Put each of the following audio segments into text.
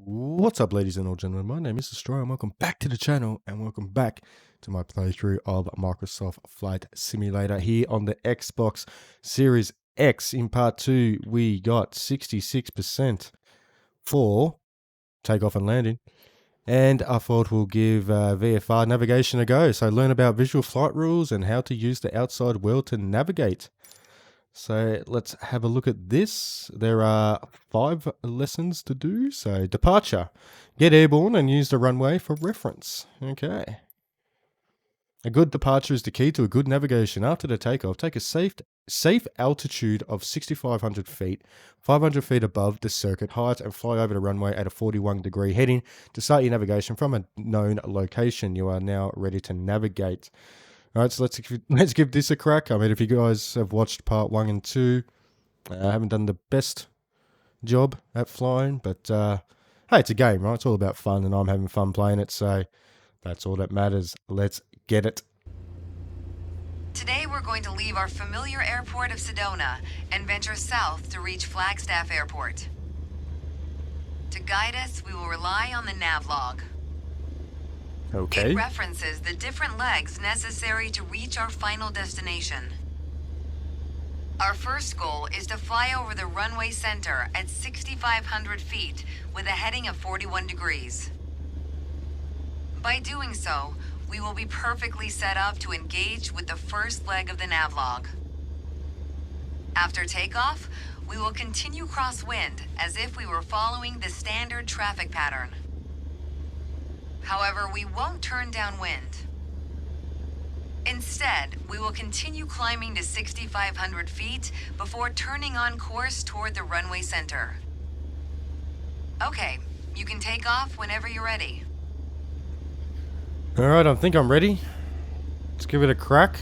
What's up, ladies and gentlemen? My name is Destroyer, and welcome back to the channel, and welcome back to my playthrough of Microsoft Flight Simulator here on the Xbox Series X. In part 2, we got 66% for takeoff and landing, and I thought we'll give VFR navigation a go. So learn about visual flight rules and how to use the outside world to navigate. So let's have a look at this. There are 5 lessons to do. So departure. Get airborne and use the runway for reference. Okay. A good departure is the key to a good navigation. After the takeoff, take a safe altitude of 6,500 feet, 500 feet above the circuit height, and fly over the runway at a 41-degree heading to start your navigation from a known location. You are now ready to navigate. All right, so let's give this a crack. I mean, if you guys have watched part 1 and 2, I haven't done the best job at flying, but hey, it's a game, right? It's all about fun, and I'm having fun playing it, so that's all that matters. Let's get it. Today we're going to leave our familiar airport of Sedona and venture south to reach Flagstaff Airport. To guide us, we will rely on the navlog. Okay. It references the different legs necessary to reach our final destination. Our first goal is to fly over the runway center at 6,500 feet with a heading of 41 degrees. By doing so, we will be perfectly set up to engage with the first leg of the navlog. After takeoff, we will continue crosswind as if we were following the standard traffic pattern. However, we won't turn downwind. Instead, we will continue climbing to 6,500 feet before turning on course toward the runway center. Okay, you can take off whenever you're ready. All right, I think I'm ready. Let's give it a crack.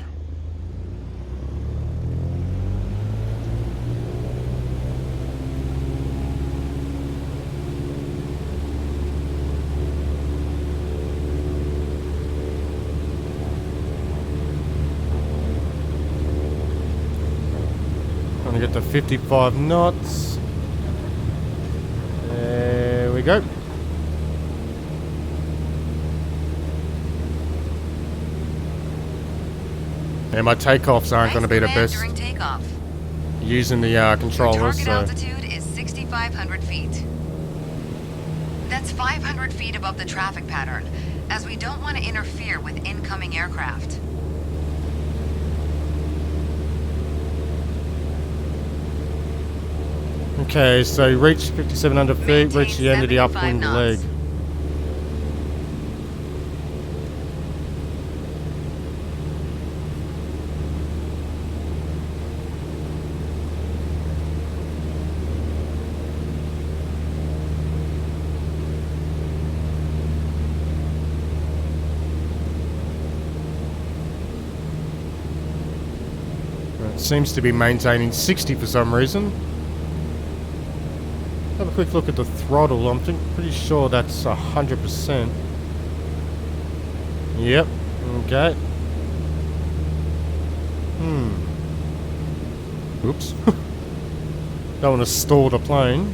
Gonna get to 55 knots. There we go. Yeah, my takeoffs aren't going to be the best during takeoff. using the controllers. Your target altitude is 6,500 feet. That's 500 feet above the traffic pattern, as we don't want to interfere with incoming aircraft. Okay, so reach 5,700 feet, reach the end of the upwind leg. It seems to be maintaining 60 for some reason. Have a quick look at the throttle. I'm pretty sure that's 100%. Yep. Okay. Oops. Don't want to stall the plane.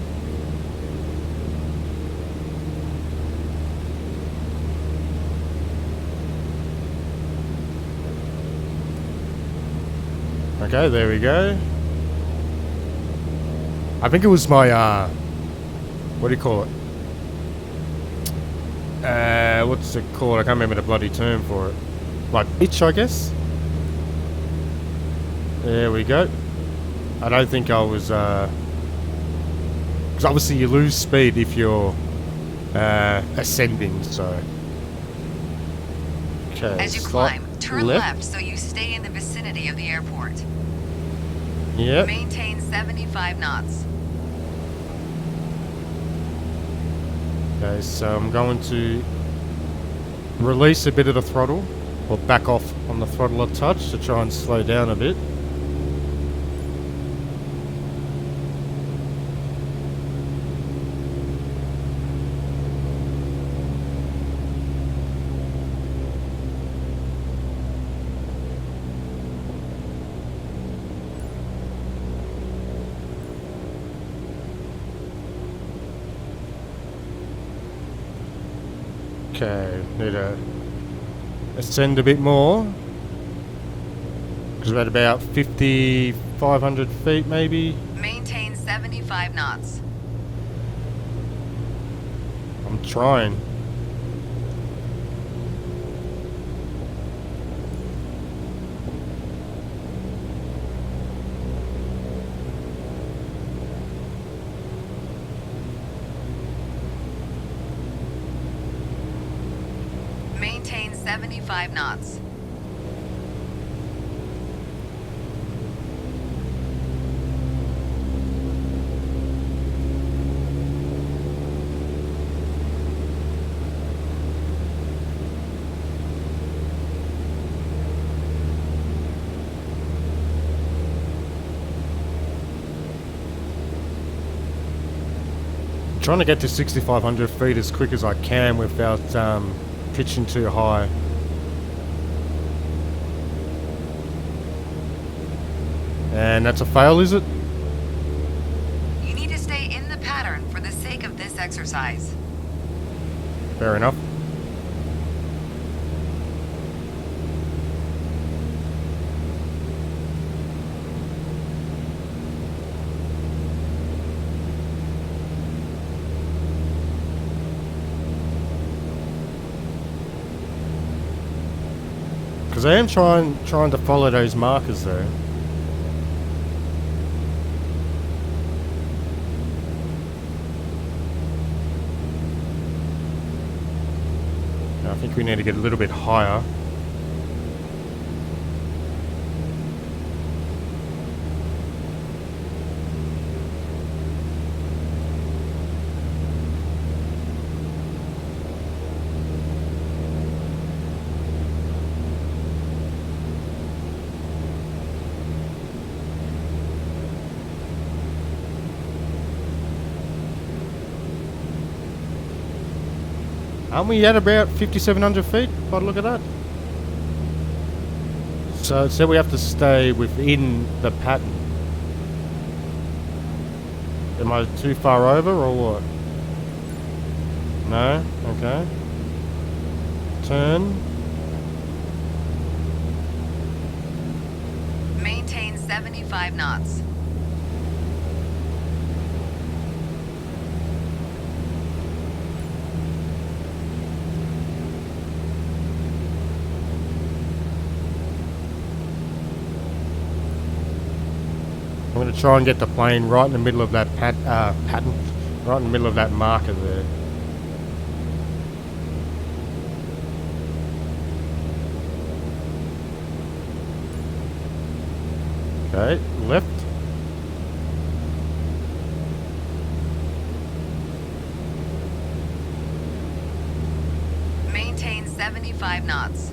Okay, there we go. I think it was my what do you call it? What's it called? I can't remember the bloody term for it. Like pitch, I guess? There we go. I don't think I was, because obviously you lose speed if you're, ascending, so. Okay. As you climb, turn left so you stay in the vicinity of the airport. Yep. Maintain 75 knots. Okay, so I'm going to release a bit of the throttle, or back off on the throttle a touch to try and slow down a bit. Okay, need to ascend a bit more. Because we're at about 5,500 feet maybe. Maintain 75 knots. I'm trying. Maintain 75 knots. Trying to get to 6,500 feet as quick as I can without pitching too high. And that's a fail, is it? You need to stay in the pattern for the sake of this exercise. Fair enough. Because I am trying to follow those markers though. I think we need to get a little bit higher. Aren't we at about 5,700 feet by the look at that? So we have to stay within the pattern. Am I too far over or what? No? Okay. Turn. Maintain 75 knots. I'm going to try and get the plane right in the middle of that pattern, right in the middle of that marker there. Okay, left. Maintain 75 knots.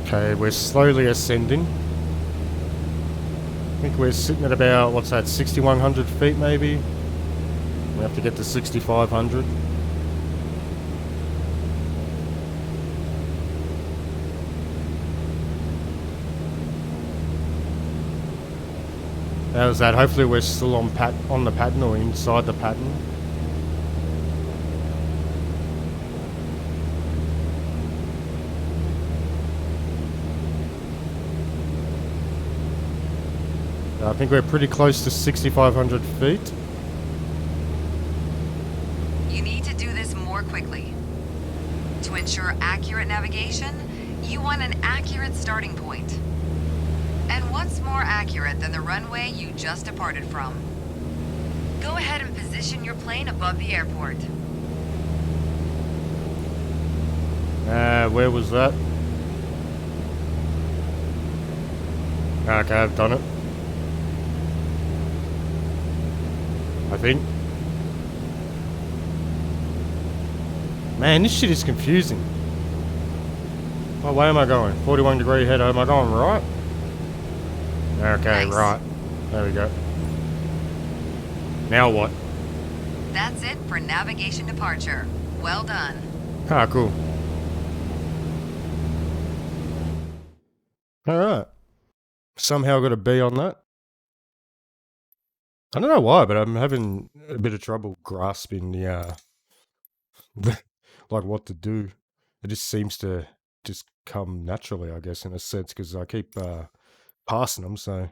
Okay, we're slowly ascending. I think we're sitting at about, what's that, 6,100 feet maybe? We have to get to 6,500. How's that? Hopefully we're still on the pattern or inside the pattern. I think we're pretty close to 6,500 feet. You need to do this more quickly. To ensure accurate navigation, you want an accurate starting point. And what's more accurate than the runway you just departed from? Go ahead and position your plane above the airport. Where was that? Okay, I've done it. I think. Man, this shit is confusing. Oh, where am I going? 41 degree head. Am I going right? Okay, Nice. right. There we go. Now what? That's it for navigation departure. Well done. Ah, cool. Alright. Somehow got a B on that. I don't know why, but I'm having a bit of trouble grasping the like what to do. It just seems to just come naturally, I guess, in a sense, because I keep passing them. So,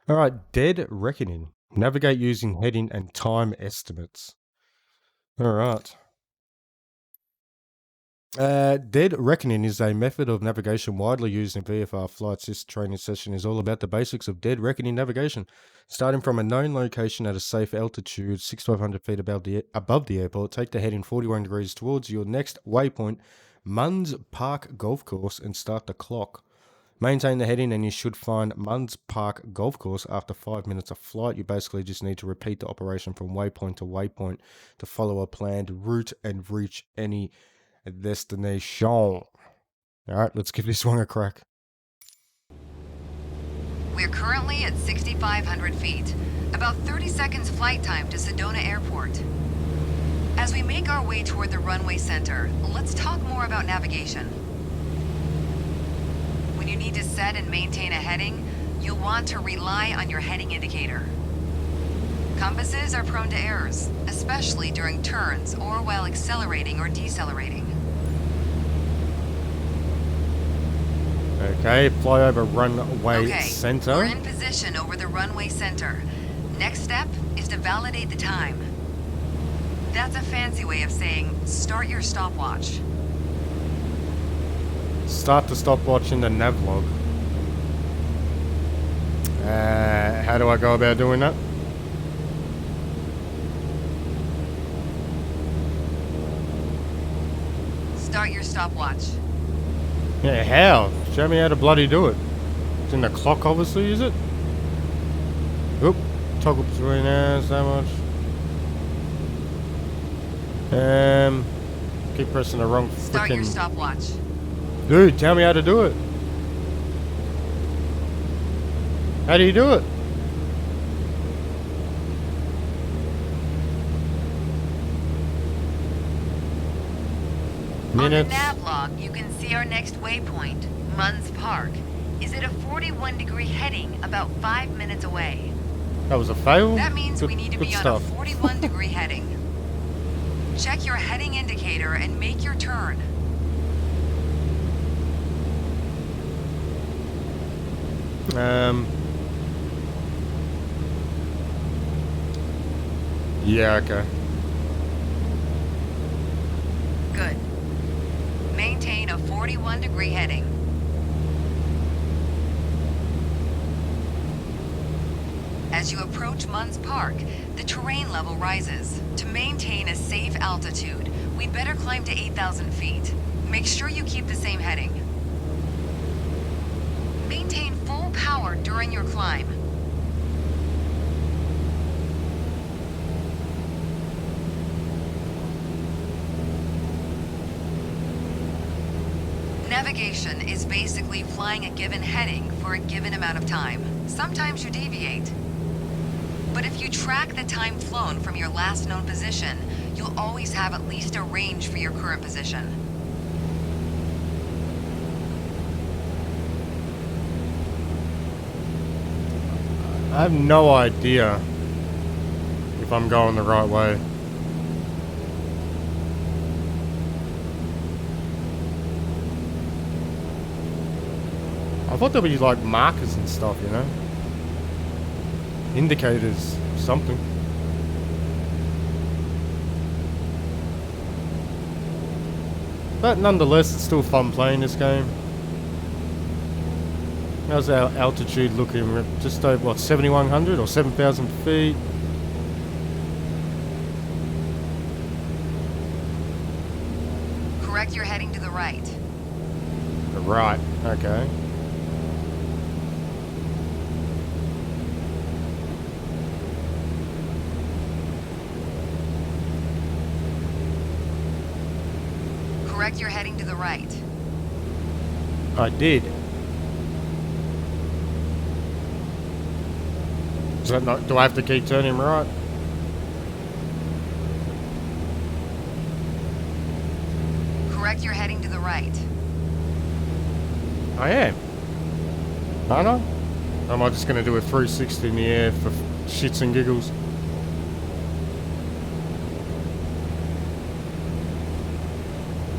all right, Dead Reckoning. Navigate using heading and time estimates. All right. Dead Reckoning is a method of navigation widely used in VFR flights. This training session is all about the basics of dead reckoning navigation. Starting from a known location at a safe altitude, 6,500 feet above the airport, take the heading 41 degrees towards your next waypoint, Munds Park Golf Course, and start the clock. Maintain the heading and you should find Munds Park Golf Course after 5 minutes of flight. You basically just need to repeat the operation from waypoint to waypoint to follow a planned route and reach any destination. All right, let's give this one a crack. We're currently at 6,500 feet, about 30 seconds flight time to Sedona Airport. As we make our way toward the runway center, let's talk more about navigation. When you need to set and maintain a heading, you'll want to rely on your heading indicator. Compasses are prone to errors, especially during turns or while accelerating or decelerating. Okay, fly over runway center. We're in position over the runway center. Next step is to validate the time. That's a fancy way of saying start your stopwatch. Start the stopwatch in the nav log. How do I go about doing that? Start your stopwatch. Yeah, how? Show me how to bloody do it. It's in the clock, obviously, is it? Oop. Toggle between hours, so much. Keep pressing the wrong freaking... Start your stopwatch. Dude, tell me how to do it. How do you do it? Minutes. On the nav log, you can see our next waypoint, Munds Park, is at a 41-degree heading about 5 minutes away. That was a fail? That means we need to be on a 41-degree heading. Check your heading indicator and make your turn. Yeah, okay. Good. Maintain a 41-degree heading. As you approach Munds Park, the terrain level rises. To maintain a safe altitude, we'd better climb to 8,000 feet. Make sure you keep the same heading. Maintain full power during your climb. Navigation is basically flying a given heading for a given amount of time. Sometimes you deviate. But if you track the time flown from your last known position, you'll always have at least a range for your current position. I have no idea if I'm going the right way. I thought there'd be like markers and stuff, you know? Indicators, something. But nonetheless, it's still fun playing this game. How's our altitude looking? We're just over, what, 7,100 or 7,000 feet? Correct your heading to the right. The right, okay. Correct your heading to the right. I did. Is that not, do I have to keep turning right? Correct your heading to the right. I am. Aren't I? Or am I just going to do a 360 in the air for shits and giggles?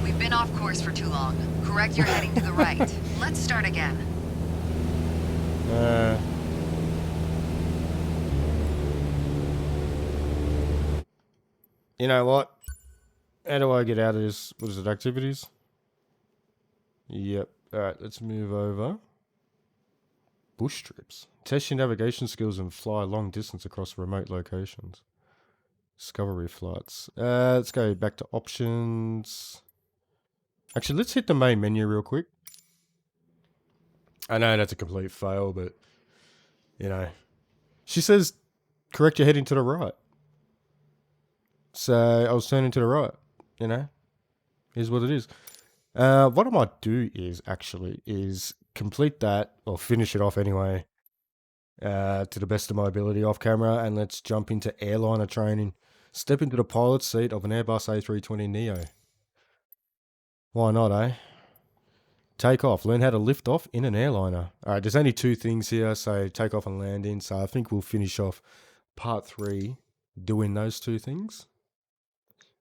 We've been off course for too long. Correct your heading to the right. Let's start again. You know what? How do I get out of this? What is it, activities? Yep. Alright, let's move over. Bush trips. Test your navigation skills and fly long distance across remote locations. Discovery flights. Let's go back to options. Actually, let's hit the main menu real quick. I know that's a complete fail, but, you know. She says, correct your heading to the right. So, I was turning to the right, you know. Here's what it is. What I might do is, actually, is complete that, or finish it off anyway, to the best of my ability off camera, and let's jump into airliner training. Step into the pilot seat of an Airbus A320neo. Why not, eh? Take off. Learn how to lift off in an airliner. Alright, there's only 2 things here, so take off and landing. So I think we'll finish off part 3 doing those 2 things.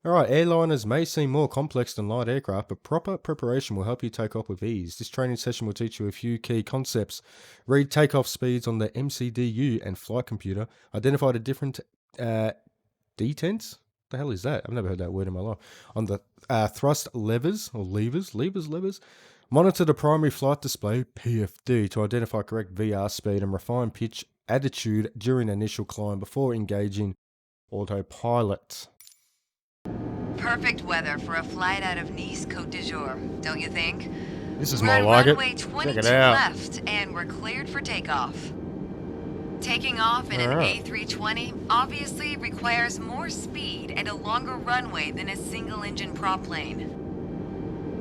Alright, airliners may seem more complex than light aircraft, but proper preparation will help you take off with ease. This training session will teach you a few key concepts. Read takeoff speeds on the MCDU and flight computer. Identify the different detents. The hell is that? I've never heard that word in my life. On the thrust levers, or levers. Monitor the primary flight display, PFD, to identify correct VR speed and refine pitch attitude during initial climb before engaging autopilot. Perfect weather for a flight out of Nice, Côte d'Azur, don't you think? This is We're more on like it. runway 22 Check it out. left, and we're cleared for takeoff. Taking off in an A320 obviously requires more speed and a longer runway than a single-engine prop plane.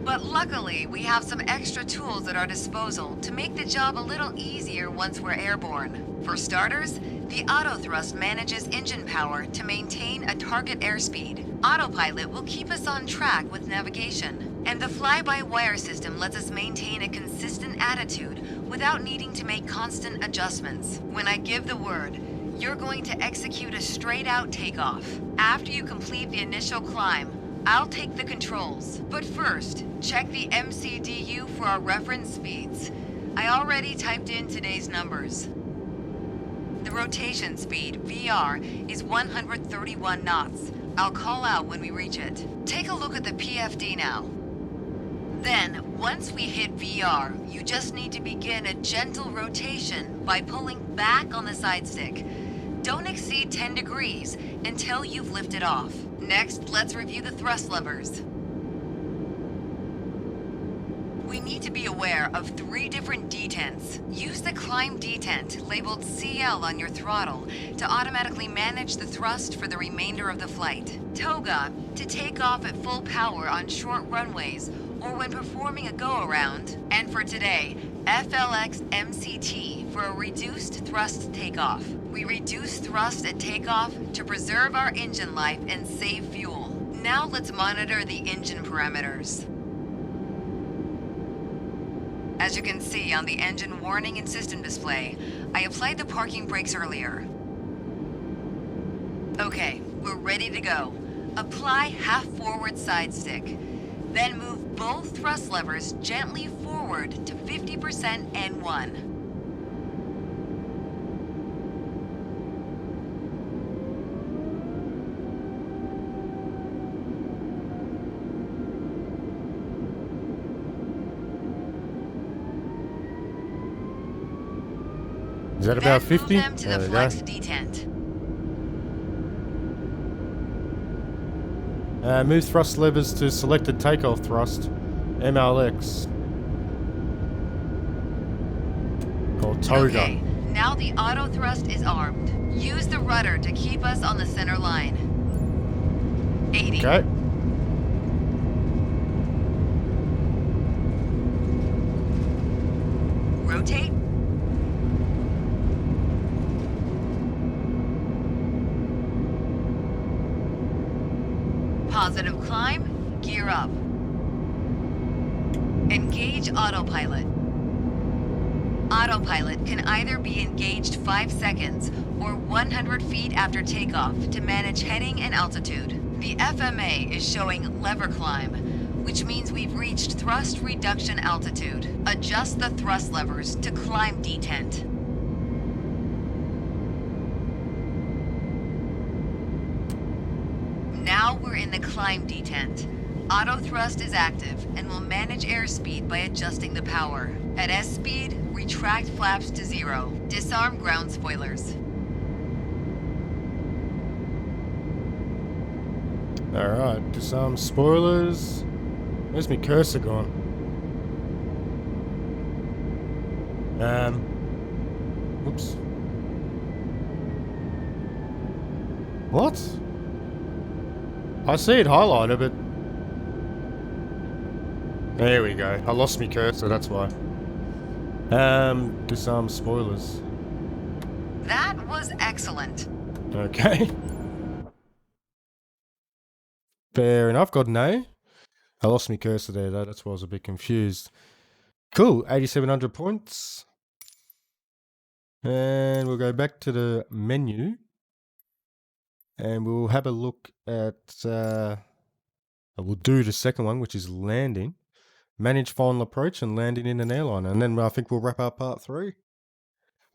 But luckily, we have some extra tools at our disposal to make the job a little easier once we're airborne. For starters, the autothrust manages engine power to maintain a target airspeed. Autopilot will keep us on track with navigation. And the fly-by-wire system lets us maintain a consistent attitude without needing to make constant adjustments. When I give the word, you're going to execute a straight-out takeoff. After you complete the initial climb, I'll take the controls. But first, check the MCDU for our reference speeds. I already typed in today's numbers. The rotation speed, VR, is 131 knots. I'll call out when we reach it. Take a look at the PFD now. Then, once we hit VR, you just need to begin a gentle rotation by pulling back on the side stick. Don't exceed 10 degrees until you've lifted off. Next, let's review the thrust levers. We need to be aware of 3 different detents. Use the climb detent labeled CL on your throttle to automatically manage the thrust for the remainder of the flight. Toga to take off at full power on short runways or when performing a go-around. And for today, FLX MCT for a reduced thrust takeoff. We reduce thrust at takeoff to preserve our engine life and save fuel. Now let's monitor the engine parameters. As you can see on the engine warning and system display, I applied the parking brakes earlier. Okay, we're ready to go. Apply half forward side stick. Then move both thrust levers gently forward to 50% N1. Is that about 50? Move them to the flex detent. Move thrust levers to selected takeoff thrust, MLX. Called Toga. Okay, now the auto thrust is armed. Use the rudder to keep us on the center line. 80. Okay. Rotate. Positive climb, gear up. Engage autopilot. Autopilot can either be engaged 5 seconds or 100 feet after takeoff to manage heading and altitude. The FMA is showing lever climb, which means we've reached thrust reduction altitude. Adjust the thrust levers to climb detent. Now we're in the climb detent. Auto thrust is active and will manage airspeed by adjusting the power. At S speed, retract flaps to 0. Disarm ground spoilers. Alright, disarm spoilers. Where's my cursor gone? Whoops. What? I see it highlighted, but... There we go. I lost my cursor, that's why. Disarm spoilers. That was excellent. Okay. Fair enough, got an A. I lost my cursor there though, that's why I was a bit confused. Cool, 8,700 points. And we'll go back to the menu. And we'll have a look at... we'll do the second one, which is landing. Manage final approach and landing in an airliner. And then I think we'll wrap up part 3.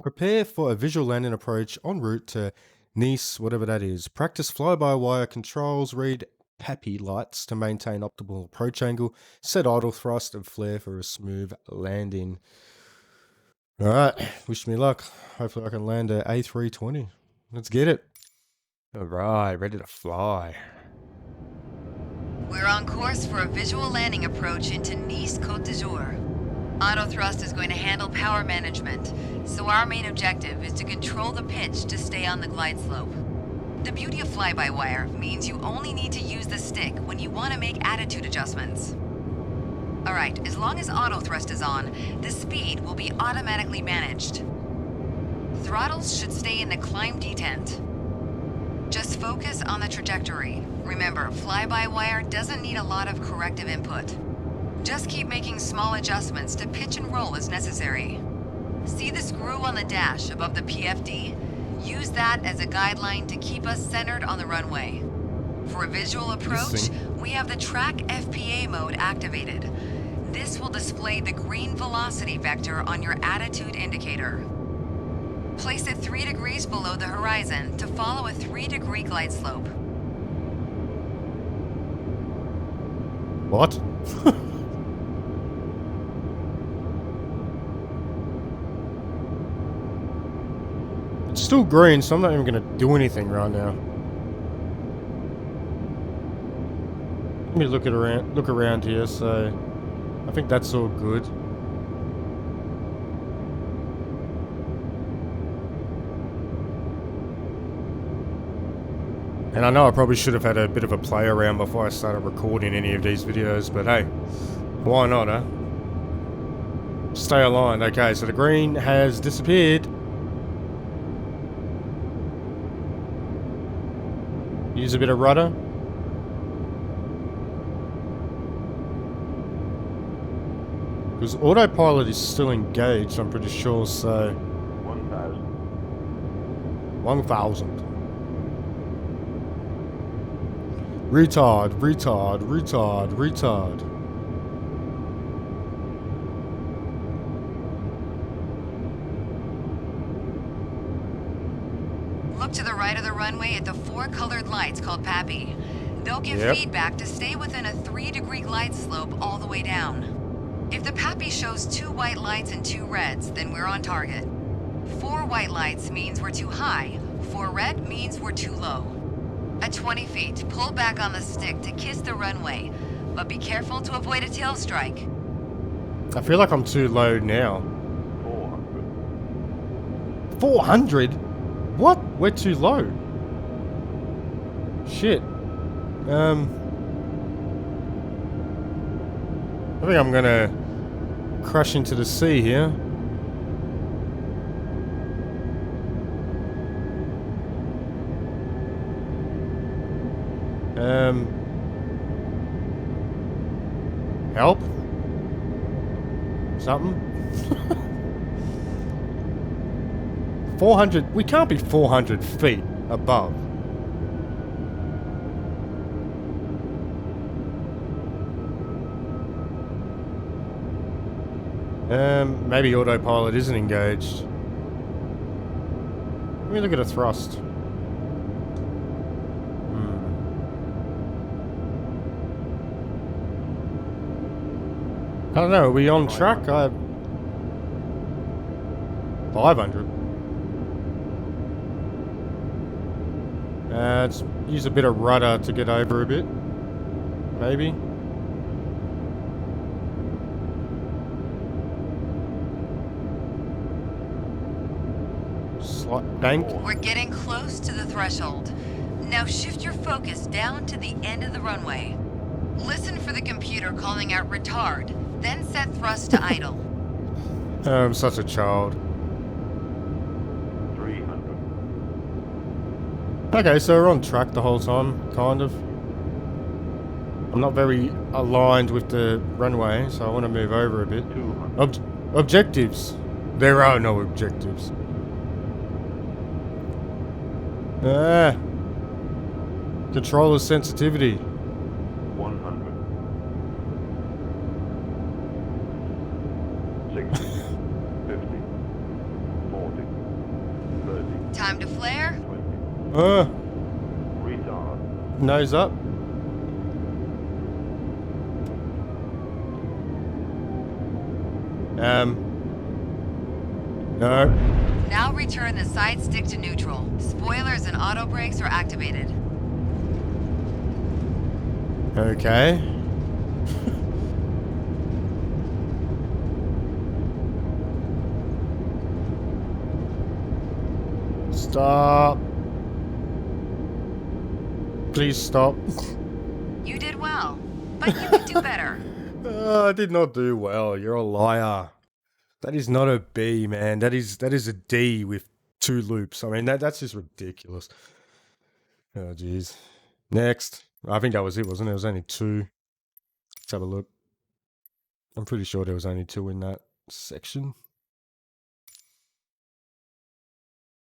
Prepare for a visual landing approach en route to Nice, whatever that is. Practice fly-by-wire controls. Read PAPI lights to maintain optimal approach angle. Set idle thrust and flare for a smooth landing. Alright, wish me luck. Hopefully I can land a A320. Let's get it. Alright, ready to fly. We're on course for a visual landing approach into Nice Côte d'Azur. Auto thrust is going to handle power management, so our main objective is to control the pitch to stay on the glide slope. The beauty of fly-by-wire means you only need to use the stick when you want to make attitude adjustments. Alright, as long as auto thrust is on, the speed will be automatically managed. Throttles should stay in the climb detent. Just focus on the trajectory. Remember, fly-by-wire doesn't need a lot of corrective input. Just keep making small adjustments to pitch and roll as necessary. See the screw on the dash above the PFD? Use that as a guideline to keep us centered on the runway. For a visual approach, we have the track FPA mode activated. This will display the green velocity vector on your attitude indicator. Place it 3 degrees below the horizon to follow a 3-degree glide slope. What? It's still green, so I'm not even going to do anything right now. Let me look around here, so I think that's all good. And I know I probably should have had a bit of a play around before I started recording any of these videos, but hey, why not, huh? Stay aligned. Okay, so the green has disappeared. Use a bit of rudder. Because autopilot is still engaged, I'm pretty sure, so... 1,000. 1,000. Retard, retard, retard, retard. Look to the right of the runway at the 4 colored lights called PAPI. They'll give feedback to stay within a 3-degree glide slope all the way down. If the PAPI shows 2 white lights and 2 reds, then we're on target. 4 white lights means we're too high. 4 red means we're too low. At 20 feet, pull back on the stick to kiss the runway, but be careful to avoid a tail strike. I feel like I'm too low now. 400. 400? What? We're too low. Shit. I think I'm gonna crash into the sea here. Help? Something? 400, we can't be 400 feet above. Maybe autopilot isn't engaged. Let me look at a thrust. I don't know, are we on track? 500. Let's use a bit of rudder to get over a bit. Maybe. Slight bank. We're getting close to the threshold. Now shift your focus down to the end of the runway. Listen for the computer calling out retard, then set thrust to idle. I'm such a child. 300. Okay, so we're on track the whole time, kind of. I'm not very aligned with the runway, so I want to move over a bit. 200. Objectives. There are no objectives. Ah. Controller sensitivity. 100. 60. 50. 40. 30. Time to flare. 20. Retard. Nose up. No. Now return the side stick to neutral. Spoilers and auto brakes are activated. Okay. Stop. Please stop. You did well, but you could do better. I did not do well. You're a liar. That is not a B, man. That is a D with 2 loops. I mean, that's just ridiculous. Oh, jeez. Next. I think that was it, wasn't it? There was only 2. Let's have a look. I'm pretty sure there was only 2 in that section.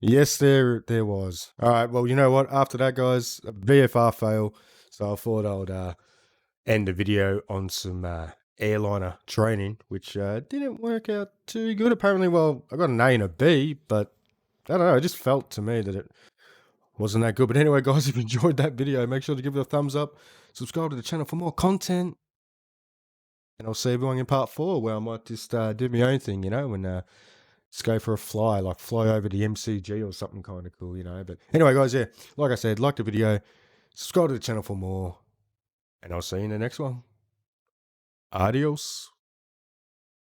Yes, there was. All right, well, you know what? After that, guys, a VFR fail. So I thought I would end the video on some airliner training, which didn't work out too good. Apparently, well, I got an A and a B, but I don't know. It just felt to me that it wasn't that good. But anyway, guys, if you enjoyed that video, make sure to give it a thumbs up. Subscribe to the channel for more content. And I'll see everyone in part 4, where I might just do my own thing, you know, and just go for a fly, like fly over the MCG or something kind of cool, you know. But anyway, guys, yeah, like I said, like the video, subscribe to the channel for more, and I'll see you in the next one. Adios.